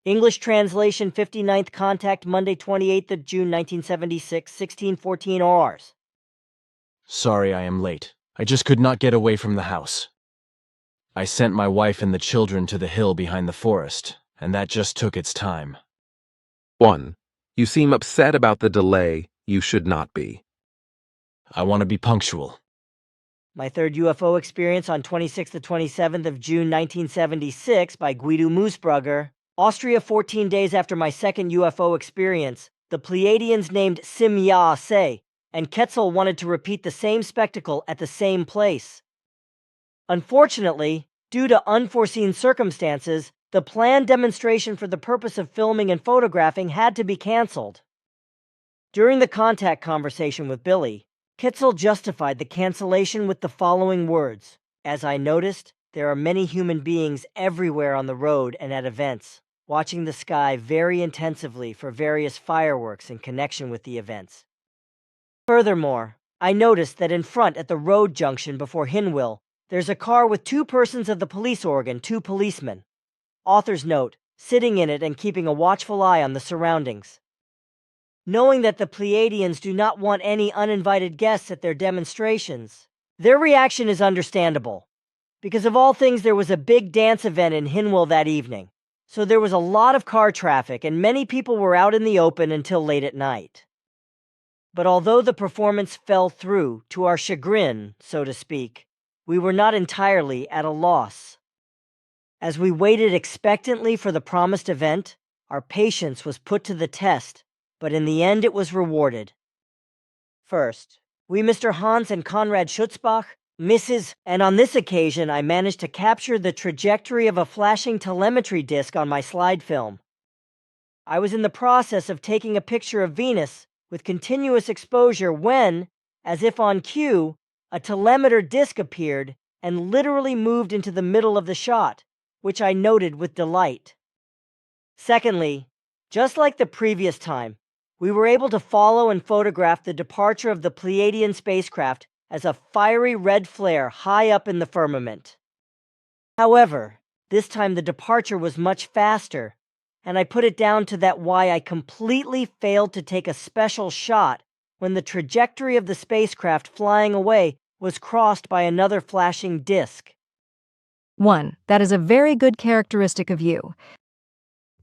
English translation 59th contact Monday 28th of June 1976, 16:14 hours. Sorry I am late. I just could not get away from the house. I sent my wife and the children to the hill behind the forest, and that just took its time. 1. You seem upset about the delay. You should not be. I want to be punctual. My third UFO experience on 26th to 27th of June 1976 by Guido Moosbrugger. Austria 14 days after my second UFO experience, the Pleiadians named Sim-Ya Se and Quetzal wanted to repeat the same spectacle at the same place. Unfortunately, due to unforeseen circumstances, the planned demonstration for the purpose of filming and photographing had to be canceled. During the contact conversation with Billy, Quetzal justified the cancellation with the following words: "As I noticed, there are many human beings everywhere on the road and at events, watching the sky very intensively for various fireworks in connection with the events. Furthermore, I noticed that in front at the road junction before Hinwil, there's a car with 2 persons of the police organ, 2 policemen. Author's note, sitting in it and keeping a watchful eye on the surroundings. Knowing that the Pleiadians do not want any uninvited guests at their demonstrations, their reaction is understandable. Because of all things, there was a big dance event in Hinwil that evening, so there was a lot of car traffic and many people were out in the open until late at night. But although the performance fell through, to our chagrin, so to speak, we were not entirely at a loss. As we waited expectantly for the promised event, our patience was put to the test, but in the end it was rewarded. First, we Mr. Hans and Conrad Schutzbach, Mrs., and on this occasion I managed to capture the trajectory of a flashing telemetry disc on my slide film. I was in the process of taking a picture of Venus with continuous exposure when, as if on cue, a telemeter disc appeared and literally moved into the middle of the shot, which I noted with delight. Secondly, just like the previous time, we were able to follow and photograph the departure of the Pleiadian spacecraft as a fiery red flare high up in the firmament. However, this time the departure was much faster, and I put it down to that why I completely failed to take a special shot when the trajectory of the spacecraft flying away was crossed by another flashing disc. 1. That is a very good characteristic of you.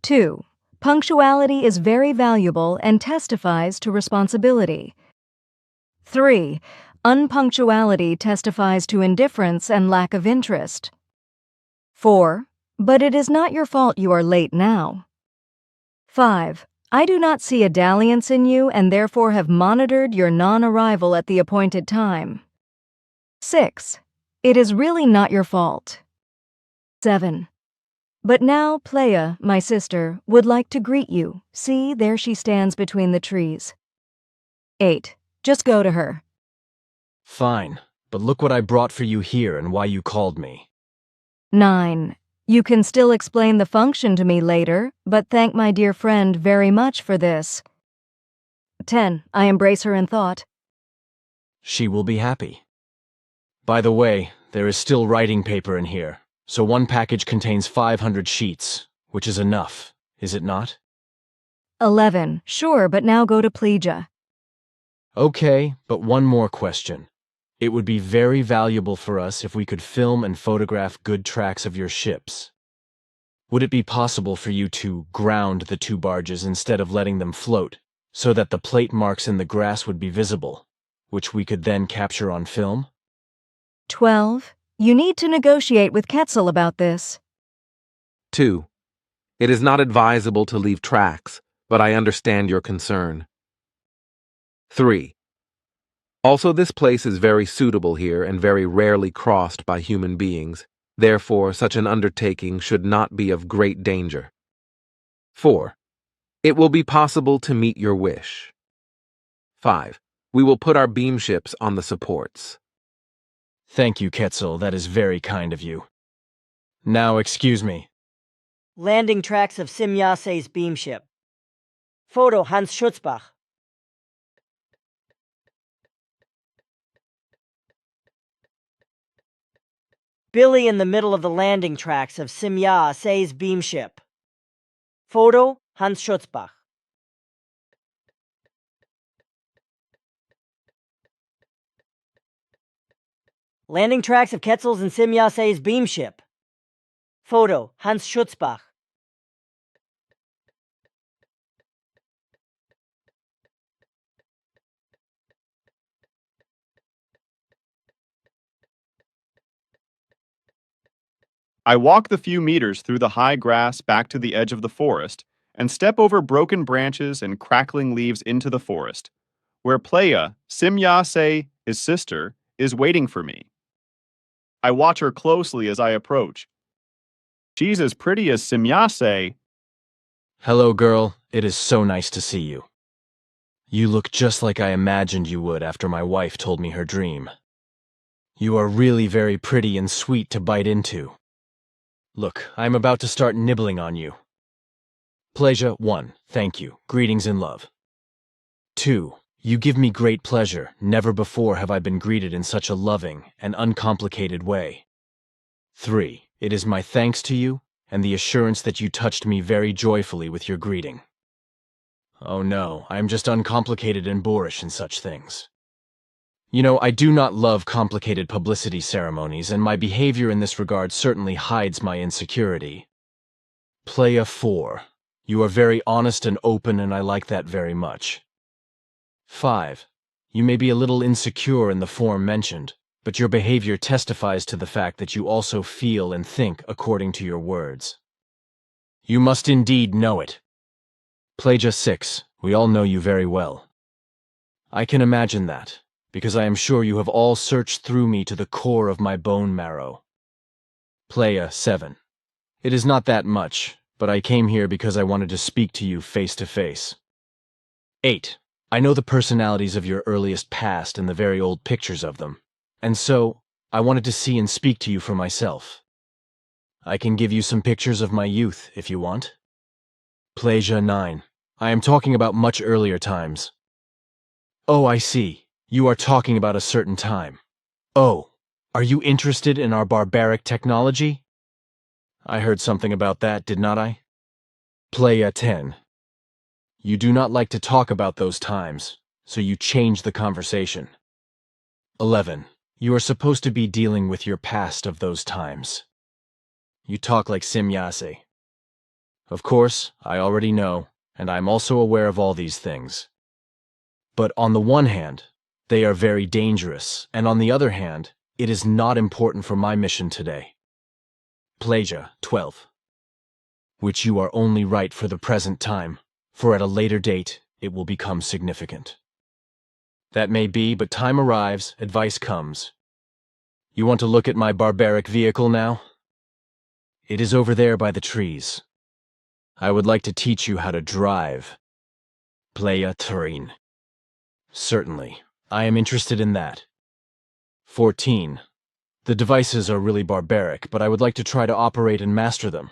2. Punctuality is very valuable and testifies to responsibility. 3. Unpunctuality testifies to indifference and lack of interest. 4. But it is not your fault you are late now. 5. I do not see a dalliance in you and therefore have monitored your non-arrival at the appointed time. 6. It is really not your fault. 7. But now Ptaah, my sister, would like to greet you. See, there she stands between the trees. 8. Just go to her. Fine, but look what I brought for you here and why you called me. 9. You can still explain the function to me later, but thank my dear friend very much for this. 10. I embrace her in thought. She will be happy. By the way, there is still writing paper in here, so one package contains 500 sheets, which is enough, is it not? 11. Sure, but now go to Ptaah. Okay, but one more question. It would be very valuable for us if we could film and photograph good tracks of your ships. Would it be possible for you to ground the 2 barges instead of letting them float, so that the plate marks in the grass would be visible, which we could then capture on film? 12. You need to negotiate with Quetzal about this. 2. It is not advisable to leave tracks, but I understand your concern. 3. Also, this place is very suitable here and very rarely crossed by human beings. Therefore, such an undertaking should not be of great danger. 4. It will be possible to meet your wish. 5. We will put our beam ships on the supports. Thank you, Quetzal, that is very kind of you. Now, excuse me. Landing tracks of Sim-Ya-Se's beam ship. Photo Hans Schutzbach. Billy in the middle of the landing tracks of Sim-Ya-Se's beam ship. Photo, Hans Schutzbach. Landing tracks of Quetzal's and Simyase's beam ship. Photo, Hans Schutzbach. I walk the few meters through the high grass back to the edge of the forest and step over broken branches and crackling leaves into the forest, where Ptaah, Simyase, his sister, is waiting for me. I watch her closely as I approach. She's as pretty as Simyase. Hello, girl. It is so nice to see you. You look just like I imagined you would after my wife told me her dream. You are really very pretty and sweet to bite into. Look, I am about to start nibbling on you. Ptaah, 1. Thank you. Greetings in love. 2. You give me great pleasure. Never before have I been greeted in such a loving and uncomplicated way. 3. It is my thanks to you and the assurance that you touched me very joyfully with your greeting. Oh no, I am just uncomplicated and boorish in such things. You know, I do not love complicated publicity ceremonies, and my behavior in this regard certainly hides my insecurity. Ptaah, 4. You are very honest and open, and I like that very much. 5. You may be a little insecure in the form mentioned, but your behavior testifies to the fact that you also feel and think according to your words. You must indeed know it. Ptaah, 6. We all know you very well. I can imagine that, because I am sure you have all searched through me to the core of my bone marrow. Ptaah, 7. It is not that much, but I came here because I wanted to speak to you face to face. 8. I know the personalities of your earliest past and the very old pictures of them, and so I wanted to see and speak to you for myself. I can give you some pictures of my youth if you want. Ptaah, 9. I am talking about much earlier times. Oh, I see. You are talking about a certain time. Oh, are you interested in our barbaric technology? I heard something about that, did not I? Ptaah, 10. You do not like to talk about those times, so you change the conversation. 11. You are supposed to be dealing with your past of those times. You talk like Simyase. Of course, I already know, and I am also aware of all these things. But on the one hand, they are very dangerous, and on the other hand, it is not important for my mission today. Ptaah, 12. Which you are only right for the present time, for at a later date it will become significant. That may be, but time arrives, advice comes. You want to look at my barbaric vehicle now? It is over there by the trees. I would like to teach you how to drive. Ptaah, 13. Certainly. I am interested in that. 14. The devices are really barbaric, but I would like to try to operate and master them.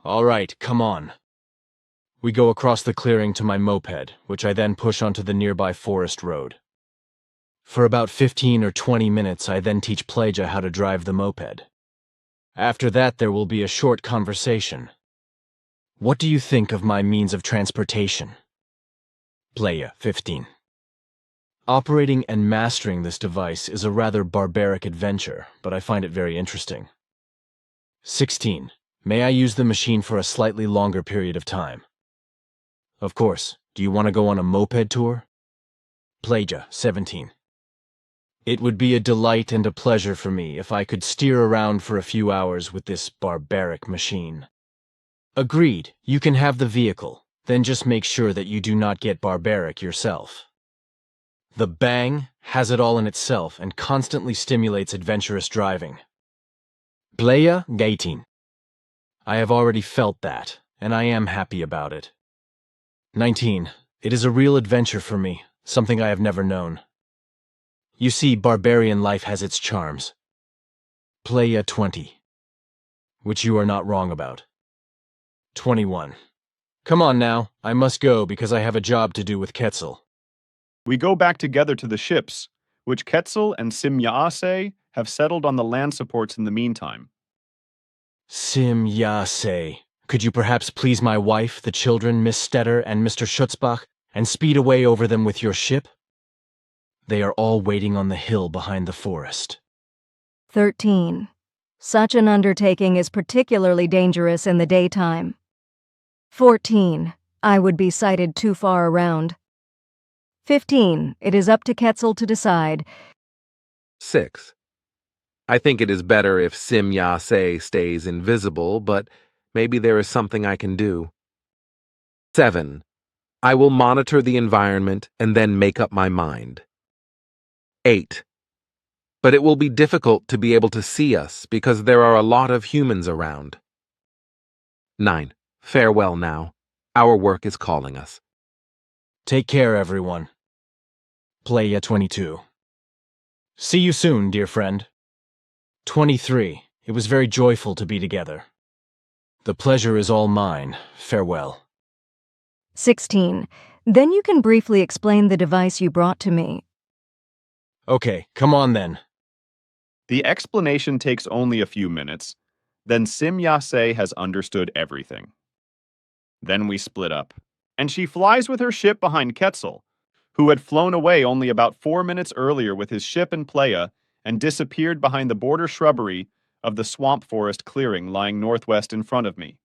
All right, come on. We go across the clearing to my moped, which I then push onto the nearby forest road. For about 15 or 20 minutes, I then teach Ptaah how to drive the moped. After that, there will be a short conversation. What do you think of my means of transportation? Ptaah, 15. Operating and mastering this device is a rather barbaric adventure, but I find it very interesting. 16. May I use the machine for a slightly longer period of time? Of course. Do you want to go on a moped tour? Ptaah, 17. It would be a delight and a pleasure for me if I could steer around for a few hours with this barbaric machine. Agreed. You can have the vehicle, then just make sure that you do not get barbaric yourself. The Bang has it all in itself and constantly stimulates adventurous driving. Ptaah, 18. I have already felt that, and I am happy about it. 19. It is a real adventure for me, something I have never known. You see, barbarian life has its charms. Ptaah, 20. Which you are not wrong about. 21. Come on now, I must go because I have a job to do with Quetzal. We go back together to the ships, which Quetzal and Simyase have settled on the land supports in the meantime. Simyase. Could you perhaps please my wife, the children, Miss Stetter, and Mr. Schutzbach, and speed away over them with your ship? They are all waiting on the hill behind the forest. 13. Such an undertaking is particularly dangerous in the daytime. 14. I would be sighted too far around. 15. It is up to Quetzal to decide. 6. I think it is better if Sim Yase stays invisible, but maybe there is something I can do. 7. I will monitor the environment and then make up my mind. 8. But it will be difficult to be able to see us because there are a lot of humans around. 9. Farewell now. Our work is calling us. Take care, everyone. Playa 22. See you soon, dear friend. 23. It was very joyful to be together. The pleasure is all mine. Farewell. 16. Then you can briefly explain the device you brought to me. Okay, come on then. The explanation takes only a few minutes. Then Sim Yase has understood everything. Then we split up, and she flies with her ship behind Quetzal, who had flown away only about 4 minutes earlier with his ship and Playa and disappeared behind the border shrubbery of the swamp forest clearing lying northwest in front of me.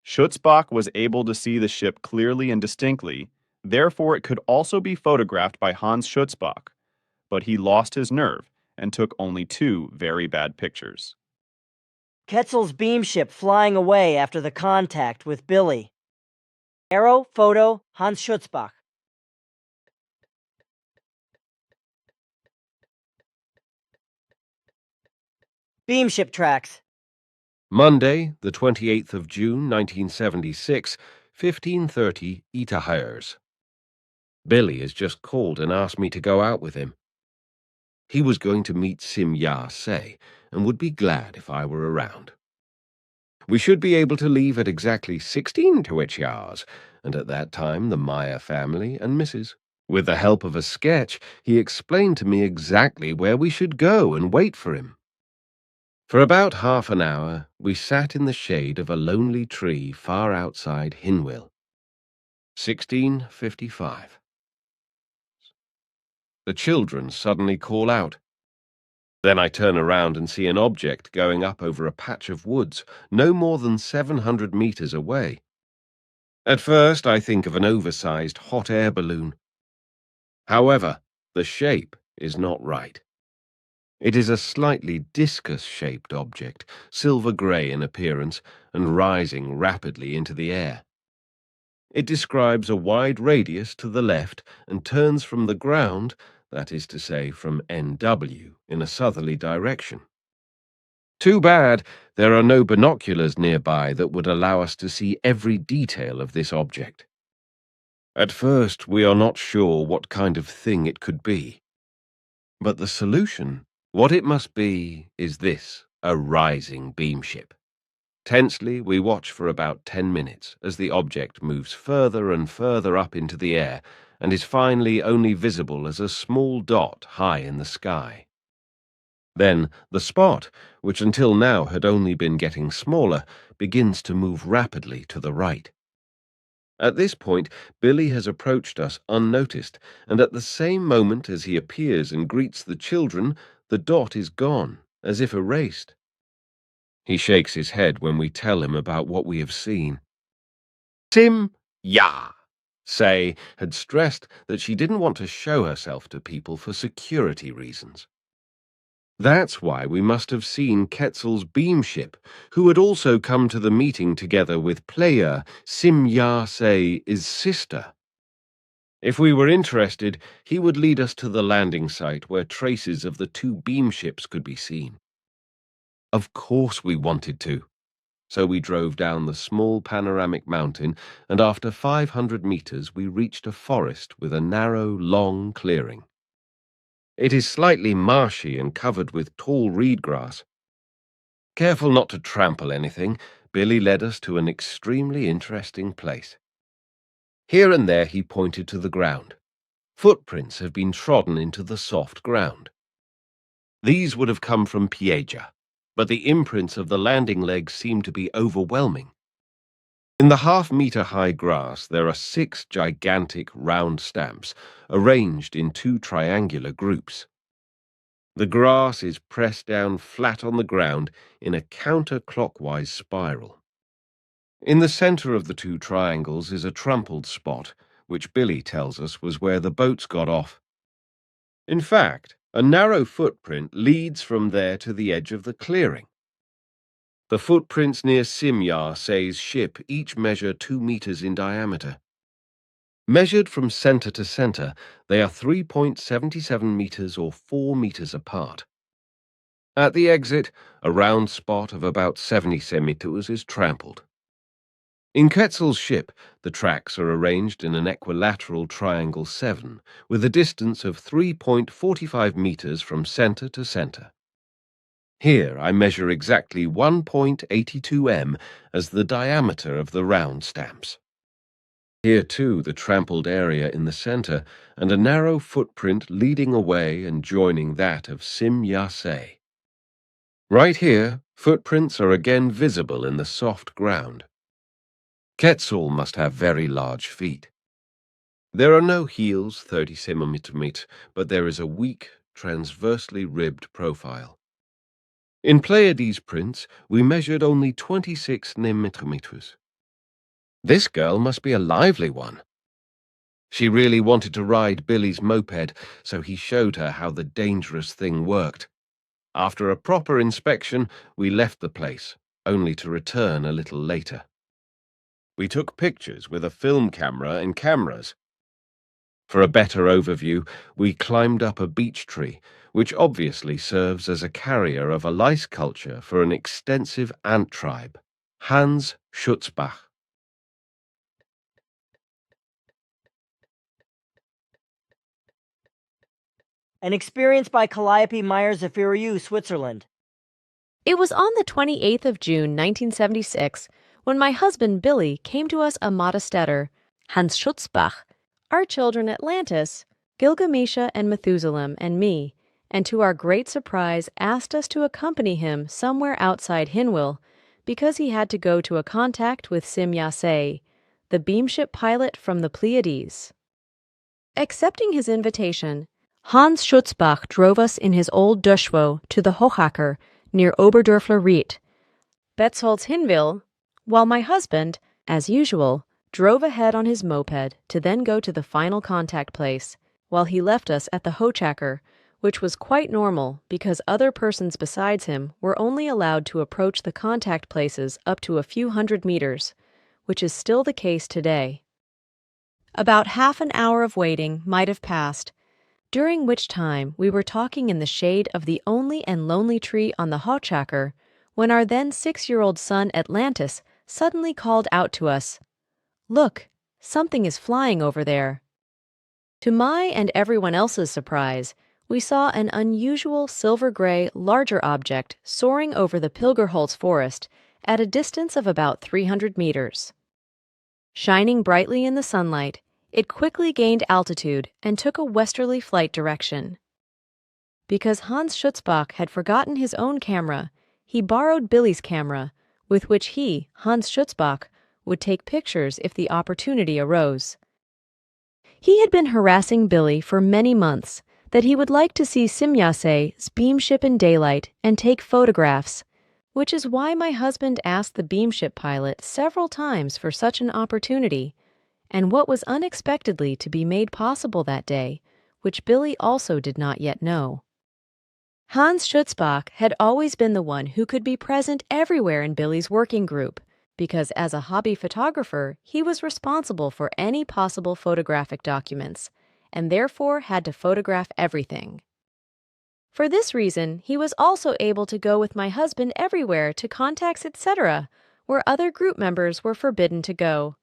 Schutzbach was able to see the ship clearly and distinctly, therefore it could also be photographed by Hans Schutzbach, but he lost his nerve and took only 2 very bad pictures. Quetzal's beam ship flying away after the contact with Billy. Arrow, photo, Hans Schutzbach. Beam ship tracks. Monday, the 28th of June, 1976, 15:30 Ptaahs. Billy has just called and asked me to go out with him. He was going to meet Sim Yase and would be glad if I were around. We should be able to leave at exactly 16 Tuichars, and at that time the Maya family and Mrs. With the help of a sketch, he explained to me exactly where we should go and wait for him. For about half an hour, we sat in the shade of a lonely tree far outside Hinwil. 16:55. The children suddenly call out. Then I turn around and see an object going up over a patch of woods, no more than 700 meters away. At first, I think of an oversized hot air balloon. However, the shape is not right. It is a slightly discus-shaped object, silver-grey in appearance, and rising rapidly into the air. It describes a wide radius to the left and turns from the ground, that is to say, from NW, in a southerly direction. Too bad there are no binoculars nearby that would allow us to see every detail of this object. At first, we are not sure what kind of thing it could be. But the solution, what it must be, is this: a rising beam ship. Tensely, we watch for about 10 minutes as the object moves further and further up into the air and is finally only visible as a small dot high in the sky. Then the spot, which until now had only been getting smaller, begins to move rapidly to the right. At this point, Billy has approached us unnoticed, and at the same moment as he appears and greets the children, the dot is gone, as if erased. He shakes his head when we tell him about what we have seen. Sim Yase had stressed that she didn't want to show herself to people for security reasons. That's why we must have seen Quetzal's beam ship, who had also come to the meeting together with Playa, Sim Yase's sister. If we were interested, he would lead us to the landing site where traces of the 2 beam ships could be seen. Of course we wanted to. So we drove down the small panoramic mountain, and after 500 meters we reached a forest with a narrow, long clearing. It is slightly marshy and covered with tall reed grass. Careful not to trample anything, Billy led us to an extremely interesting place. Here and there he pointed to the ground. Footprints have been trodden into the soft ground. These would have come from Ptaah, but the imprints of the landing legs seem to be overwhelming. In the half-meter-high grass, there are 6 gigantic round stamps, arranged in 2 triangular groups. The grass is pressed down flat on the ground in a counterclockwise spiral. In the center of the 2 triangles is a trampled spot, which Billy tells us was where the boats got off. In fact, a narrow footprint leads from there to the edge of the clearing. The footprints near Simya-Sei's ship each measure 2 meters in diameter. Measured from center to center, they are 3.77 meters or 4 meters apart. At the exit, a round spot of about 70 centimeters is trampled. In Quetzal's ship, the tracks are arranged in an equilateral triangle 7, with a distance of 3.45 meters from center to center. Here I measure exactly 1.82 m as the diameter of the round stamps. Here too the trampled area in the center and a narrow footprint leading away and joining that of Simya-Sei. Right here, footprints are again visible in the soft ground. Quetzal must have very large feet. There are no heels 30 centimeters, but there is a weak, transversely ribbed profile. In Pleiades prints, we measured only 26 nanometers. This girl must be a lively one. She really wanted to ride Billy's moped, so he showed her how the dangerous thing worked. After a proper inspection, we left the place, only to return a little later. We took pictures with a film camera and cameras. For a better overview, we climbed up a beech tree, which obviously serves as a carrier of a lice culture for an extensive ant tribe, Hans Schutzbach. An experience by Calliope Meyer-Zafiriou, Switzerland. It was on the 28th of June, 1976, when my husband Billy came to us a Modestetter, Hans Schutzbach, our children Atlantis, Gilgamesha and Methuselah and me, and to our great surprise asked us to accompany him somewhere outside Hinwil because he had to go to a contact with Simya-Sei, the beamship pilot from the Pleiades. Accepting his invitation, Hans Schutzbach drove us in his old Duschwo to the Hochacker near Oberdörfler Ried, Betzold's Hinwil, while my husband, as usual, drove ahead on his moped to then go to the final contact place, while he left us at the Hochacker, which was quite normal because other persons besides him were only allowed to approach the contact places up to a few hundred meters, which is still the case today. About half an hour of waiting might have passed, during which time we were talking in the shade of the only and lonely tree on the Hochacker, when our then 6-year-old son Atlantis suddenly called out to us, "Look, something is flying over there." To my and everyone else's surprise, we saw an unusual silver-gray, larger object soaring over the Pilgerholz forest at a distance of about 300 meters. Shining brightly in the sunlight, it quickly gained altitude and took a westerly flight direction. Because Hans Schutzbach had forgotten his own camera, he borrowed Billy's camera, with which he, Hans Schutzbach, would take pictures if the opportunity arose. He had been harassing Billy for many months that he would like to see Simya-Sei's beamship in daylight and take photographs, which is why my husband asked the beamship pilot several times for such an opportunity, and what was unexpectedly to be made possible that day, which Billy also did not yet know. Hans Schutzbach had always been the one who could be present everywhere in Billy's working group, because as a hobby photographer, he was responsible for any possible photographic documents, and therefore had to photograph everything. For this reason, he was also able to go with my husband everywhere to contacts, etc., where other group members were forbidden to go.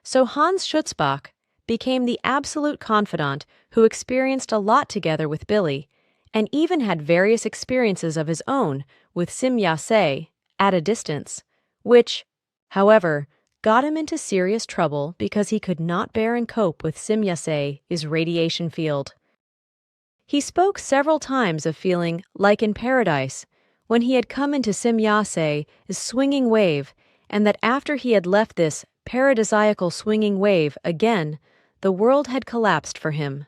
So Hans Schutzbach became the absolute confidant who experienced a lot together with Billy, and even had various experiences of his own with Simya-Sei at a distance, which, however, got him into serious trouble because he could not bear and cope with Simya-Sei's radiation field. He spoke several times of feeling like in paradise, when he had come into Simyase's swinging wave, and that after he had left this paradisiacal swinging wave again, the world had collapsed for him.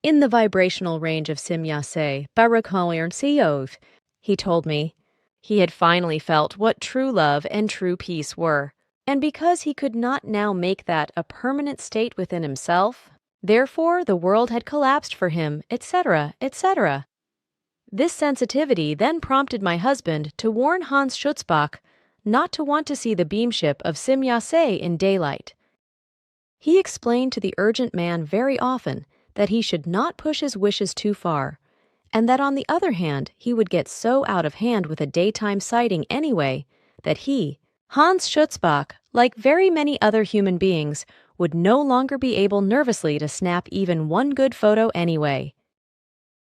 In the vibrational range of Simyase, Barakoliern, he told me, he had finally felt what true love and true peace were, and because he could not now make that a permanent state within himself, therefore the world had collapsed for him, etc., etc. This sensitivity then prompted my husband to warn Hans Schutzbach not to want to see the beamship of Simyase in daylight. He explained to the urgent man very often that he should not push his wishes too far, and that on the other hand he would get so out of hand with a daytime sighting anyway that he, Hans Schutzbach, like very many other human beings, would no longer be able nervously to snap even one good photo anyway.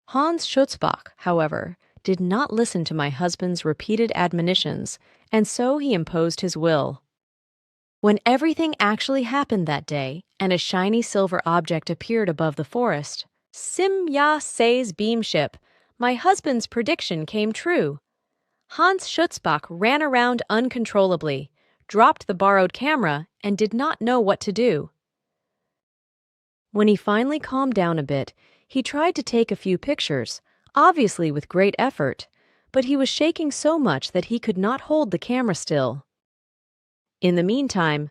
Hans Schutzbach, however, did not listen to my husband's repeated admonitions, and so he imposed his will. When everything actually happened that day, and a shiny silver object appeared above the forest, Simyase's beamship, my husband's prediction came true. Hans Schutzbach ran around uncontrollably, dropped the borrowed camera, and did not know what to do. When he finally calmed down a bit, he tried to take a few pictures, obviously with great effort, but he was shaking so much that he could not hold the camera still. In the meantime,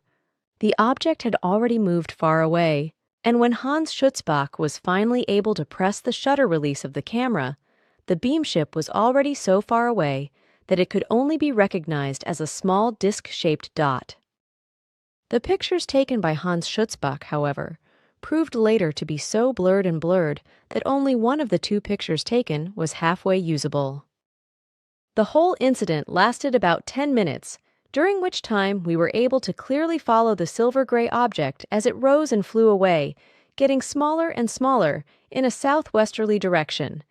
the object had already moved far away, and when Hans Schutzbach was finally able to press the shutter release of the camera, the beamship was already so far away that it could only be recognized as a small disc-shaped dot. The pictures taken by Hans Schutzbach, however, proved later to be so blurred that only one of the two pictures taken was halfway usable. The whole incident lasted about 10 minutes, during which time we were able to clearly follow the silver-gray object as it rose and flew away, getting smaller and smaller in a southwesterly direction.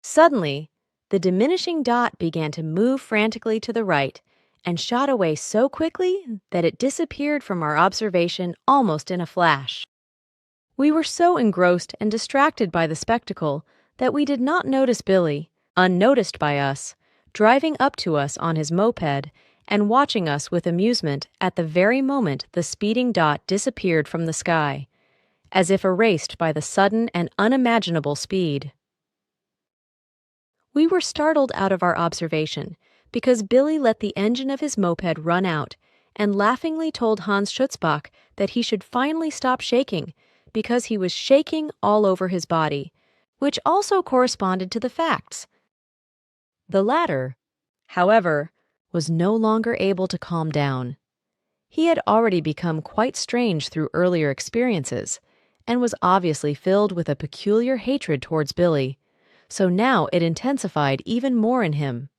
Suddenly, the diminishing dot began to move frantically to the right and shot away so quickly that it disappeared from our observation almost in a flash. We were so engrossed and distracted by the spectacle that we did not notice Billy, unnoticed by us, driving up to us on his moped and watching us with amusement at the very moment the speeding dot disappeared from the sky, as if erased by the sudden and unimaginable speed. We were startled out of our observation because Billy let the engine of his moped run out and laughingly told Hans Schutzbach that he should finally stop shaking because he was shaking all over his body, which also corresponded to the facts. The latter, however, was no longer able to calm down. He had already become quite strange through earlier experiences, and was obviously filled with a peculiar hatred towards Billy, so now it intensified even more in him.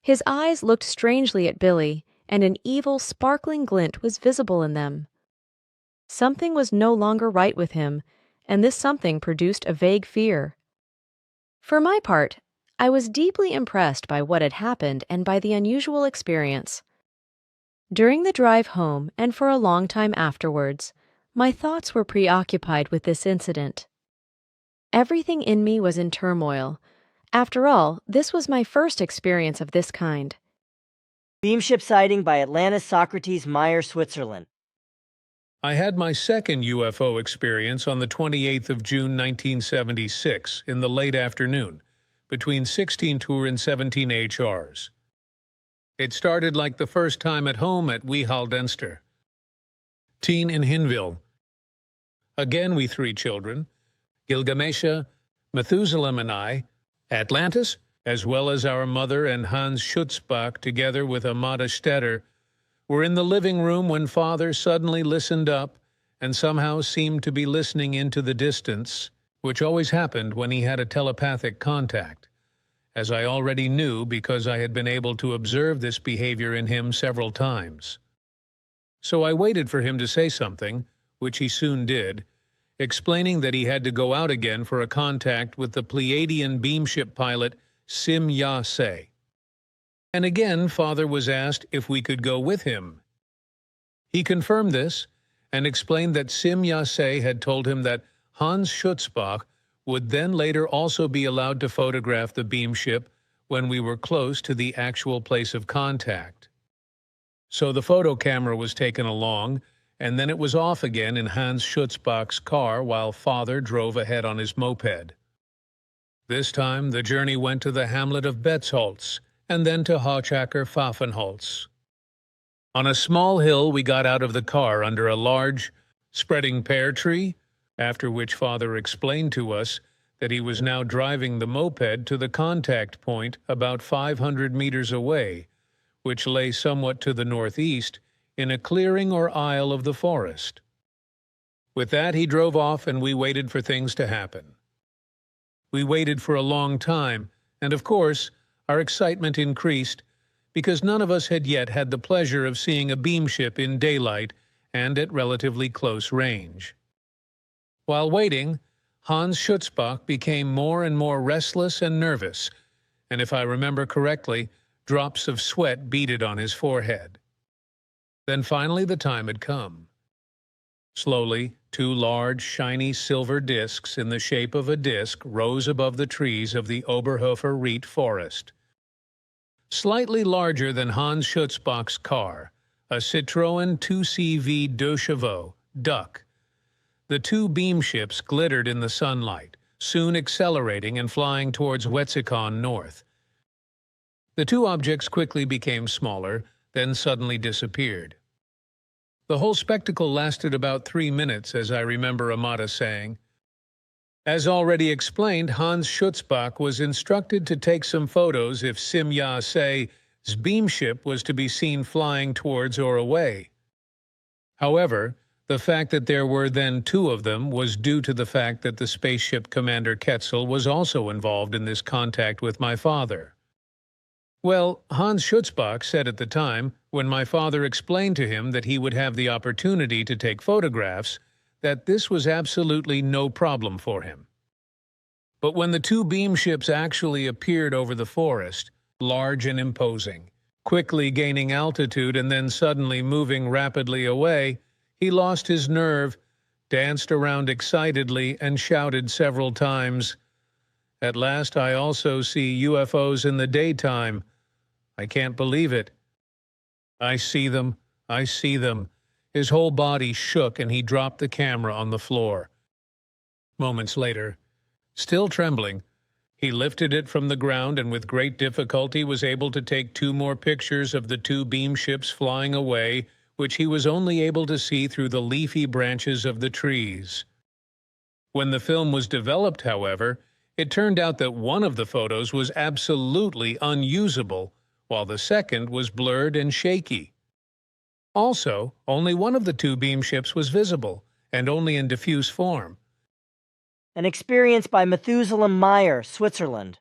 His eyes looked strangely at Billy, and an evil, sparkling glint was visible in them. Something was no longer right with him, and this something produced a vague fear. For my part, I was deeply impressed by what had happened and by the unusual experience. During the drive home and for a long time afterwards, my thoughts were preoccupied with this incident. Everything in me was in turmoil. After all, this was my first experience of this kind. Beamship sighting by Atlantis Socrates Meyer, Switzerland. I had my second UFO experience on the 28th of June 1976 in the late afternoon, between 16 Tour and 17 HRs. It started like the first time at home at Weehaldenstor. Teen in Hinville. Again we three children, Gilgamesha, Methuselah and I, Atlantis, as well as our mother and Hans Schutzbach together with Amada Stetter, were in the living room when Father suddenly listened up and somehow seemed to be listening into the distance, which always happened when he had a telepathic contact, as I already knew because I had been able to observe this behavior in him several times. So I waited for him to say something, which he soon did, explaining that he had to go out again for a contact with the Pleiadian beamship pilot Simyase. And again Father was asked if we could go with him. He confirmed this and explained that Simyase had told him that Hans Schutzbach would then later also be allowed to photograph the beam ship when we were close to the actual place of contact. So the photo camera was taken along, and then it was off again in Hans Schutzbach's car while Father drove ahead on his moped. This time, the journey went to the hamlet of Betzelholz, and then to Hochacker Pfaffenholz. On a small hill, we got out of the car under a large, spreading pear tree, after which Father explained to us that he was now driving the moped to the contact point about 500 meters away, which lay somewhat to the northeast in a clearing or aisle of the forest. With that, he drove off and we waited for things to happen. We waited for a long time, and of course, our excitement increased because none of us had yet had the pleasure of seeing a beam ship in daylight and at relatively close range. While waiting, Hans Schutzbach became more and more restless and nervous, and if I remember correctly, drops of sweat beaded on his forehead. Then finally the time had come. Slowly, two large, shiny silver discs in the shape of a disc rose above the trees of the Oberhofer Ried forest. Slightly larger than Hans Schutzbach's car, a Citroën 2CV 2 Chevaux, Duck. The two beam ships glittered in the sunlight, soon accelerating and flying towards Wetzikon north. The two objects quickly became smaller, then suddenly disappeared. The whole spectacle lasted about 3 minutes, as I remember Amata saying. As already explained, Hans Schutzbach was instructed to take some photos if Simya Se's beam ship was to be seen flying towards or away. However, the fact that there were then two of them was due to the fact that the spaceship commander Ketzel was also involved in this contact with my father. Well, Hans Schutzbach said at the time, when my father explained to him that he would have the opportunity to take photographs, that this was absolutely no problem for him. But when the two beam ships actually appeared over the forest, large and imposing, quickly gaining altitude and then suddenly moving rapidly away, he lost his nerve, danced around excitedly, and shouted several times, "At last I also see UFOs in the daytime. I can't believe it. I see them. I see them." His whole body shook and he dropped the camera on the floor. Moments later, still trembling, he lifted it from the ground and with great difficulty was able to take 2 more pictures of the two beam ships flying away, which he was only able to see through the leafy branches of the trees. When the film was developed, however, it turned out that one of the photos was absolutely unusable, while the second was blurred and shaky. Also, only one of the two beam ships was visible, and only in diffuse form. An experience by Methuselah Meyer, Switzerland.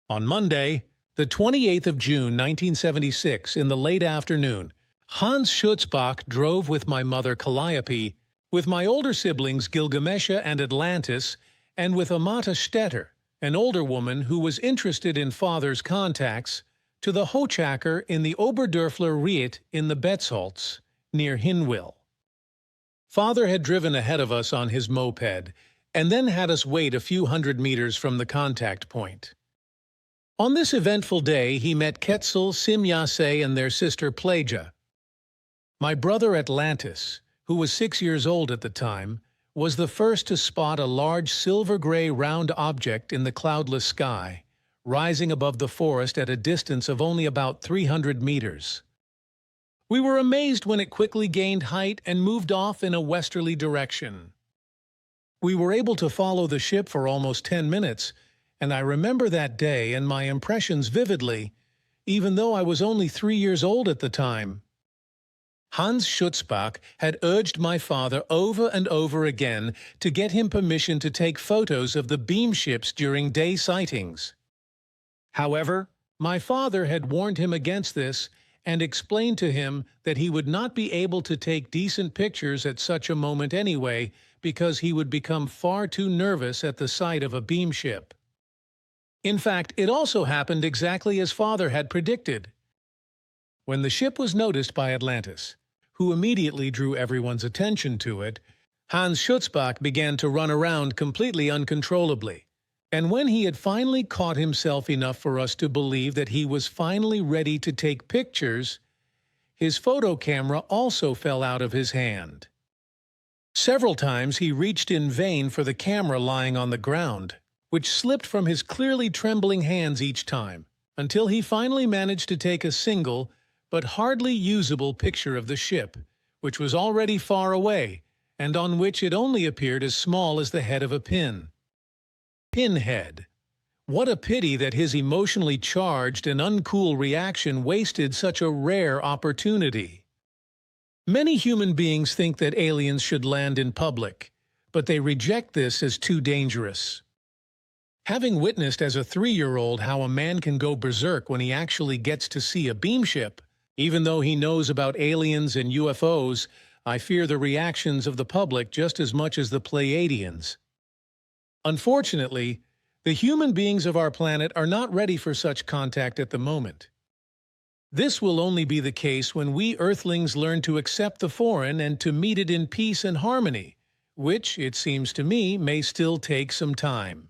On Monday, the 28th of June, 1976, in the late afternoon, Hans Schutzbach drove with my mother Calliope, with my older siblings Gilgamesha and Atlantis, and with Amata Stetter, an older woman who was interested in father's contacts, to the Hochacker in the Oberdörfler Ried in the Betzelholz, near Hinwil. Father had driven ahead of us on his moped, and then had us wait a few hundred meters from the contact point. On this eventful day, he met Ketzel, Simyase, and their sister Plaja. My brother Atlantis, who was 6 years old at the time, was the first to spot a large silver-gray round object in the cloudless sky, rising above the forest at a distance of only about 300 meters. We were amazed when it quickly gained height and moved off in a westerly direction. We were able to follow the ship for almost 10 minutes, and I remember that day and my impressions vividly, even though I was only 3 years old at the time. Hans Schutzbach had urged my father over and over again to get him permission to take photos of the beam ships during day sightings. However, my father had warned him against this and explained to him that he would not be able to take decent pictures at such a moment anyway because he would become far too nervous at the sight of a beam ship. In fact, it also happened exactly as father had predicted. When the ship was noticed by Atlantis, who immediately drew everyone's attention to it, Hans Schutzbach began to run around completely uncontrollably. And when he had finally caught himself enough for us to believe that he was finally ready to take pictures, his photo camera also fell out of his hand. Several times he reached in vain for the camera lying on the ground, which slipped from his clearly trembling hands each time, until he finally managed to take a single but hardly usable picture of the ship, which was already far away, and on which it only appeared as small as the head of a pin. Pinhead. What a pity that his emotionally charged and uncool reaction wasted such a rare opportunity. Many human beings think that aliens should land in public, but they reject this as too dangerous. Having witnessed as a 3-year-old how a man can go berserk when he actually gets to see a beamship, even though he knows about aliens and UFOs, I fear the reactions of the public just as much as the Pleiadians. Unfortunately, the human beings of our planet are not ready for such contact at the moment. This will only be the case when we Earthlings learn to accept the foreign and to meet it in peace and harmony, which, it seems to me, may still take some time.